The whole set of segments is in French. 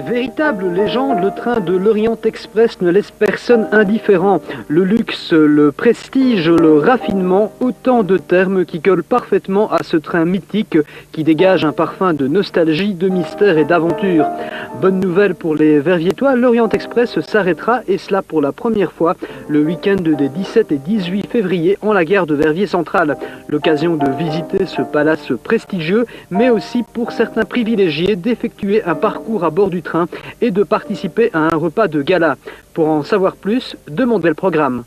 Véritable légende, le train de l'Orient Express ne laisse personne indifférent. Le luxe, le prestige, le raffinement, autant de termes qui collent parfaitement à ce train mythique qui dégage un parfum de nostalgie, de mystère et d'aventure. Bonne nouvelle pour les Verviétois, l'Orient Express s'arrêtera, et cela pour la première fois, le week-end des 17 et 18 février en la gare de Verviers Centrale. L'occasion de visiter ce palace prestigieux, mais aussi pour certains privilégiés d'effectuer un parcours à bord du train et de participer à un repas de gala. Pour en savoir plus, demandez le programme.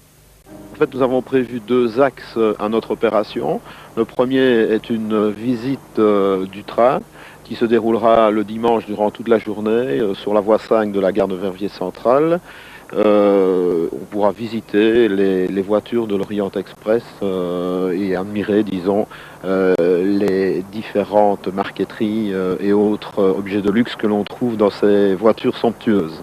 En fait, nous avons prévu deux axes à notre opération. Le premier est une visite du train qui se déroulera le dimanche durant toute la journée sur la voie 5 de la gare de Verviers Centrale. On pourra visiter les voitures de l'Orient Express et admirer, disons, les différentes marqueteries et autres objets de luxe que l'on trouve dans ces voitures somptueuses.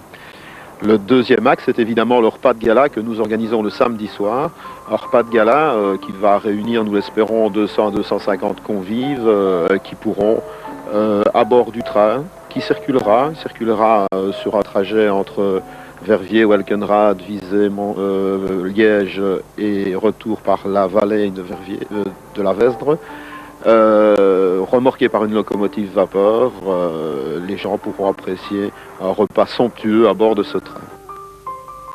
Le deuxième axe, c'est évidemment le repas de gala que nous organisons le samedi soir. Un repas de gala qui va réunir, nous l'espérons, 200 à 250 convives qui pourront, à bord du train, qui circulera sur un trajet entre Verviers, Welkenrad, Visé, Liège et retour par la vallée de Verviers, de la Vesdre, remorqué par une locomotive vapeur. Les gens pourront apprécier un repas somptueux à bord de ce train.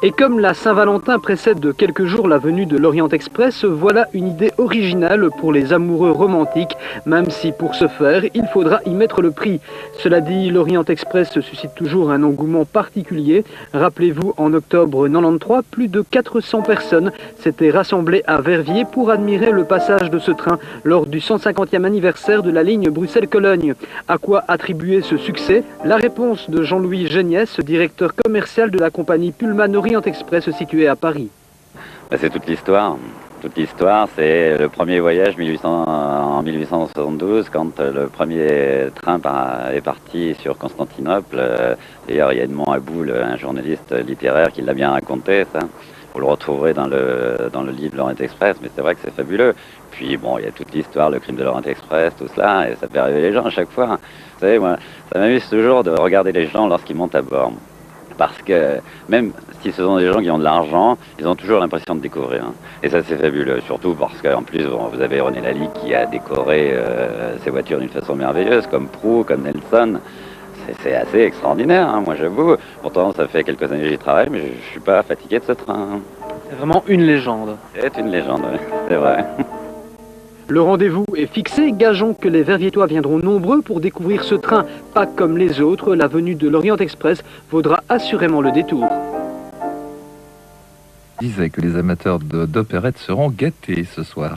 Et comme la Saint-Valentin précède de quelques jours la venue de l'Orient Express, voilà une idée originale pour les amoureux romantiques, même si pour ce faire, il faudra y mettre le prix. Cela dit, l'Orient Express suscite toujours un engouement particulier. Rappelez-vous, en octobre 93, plus de 400 personnes s'étaient rassemblées à Verviers pour admirer le passage de ce train lors du 150e anniversaire de la ligne Bruxelles-Cologne. À quoi attribuer ce succès? La réponse de Jean-Louis Géniès, directeur commercial de la compagnie Pullman Orient Express situé à Paris. C'est toute l'histoire. Toute l'histoire, c'est le premier voyage en 1872, quand le premier train est parti sur Constantinople. D'ailleurs, il y a Edmond Aboul, un journaliste littéraire, qui l'a bien raconté, ça. Vous le retrouverez dans le livre L'Orient Express, mais c'est vrai que c'est fabuleux. Puis bon, il y a toute l'histoire, le crime de l'Orient Express, tout cela, et ça fait rêver les gens à chaque fois. Vous savez, moi, ça m'amuse toujours de regarder les gens lorsqu'ils montent à bord. Parce que même si ce sont des gens qui ont de l'argent, ils ont toujours l'impression de découvrir. Et ça, c'est fabuleux. Surtout parce qu'en plus, vous avez René Lally qui a décoré ses voitures d'une façon merveilleuse, comme Proulx, comme Nelson. C'est assez extraordinaire, moi j'avoue. Pourtant, ça fait quelques années que j'y travaille, mais je ne suis pas fatigué de ce train. C'est vraiment une légende. C'est une légende, c'est vrai. Le rendez-vous est fixé, gageons que les Verviétois viendront nombreux pour découvrir ce train. Pas comme les autres, la venue de l'Orient Express vaudra assurément le détour. Disait que les amateurs d'opérette seront gâtés ce soir.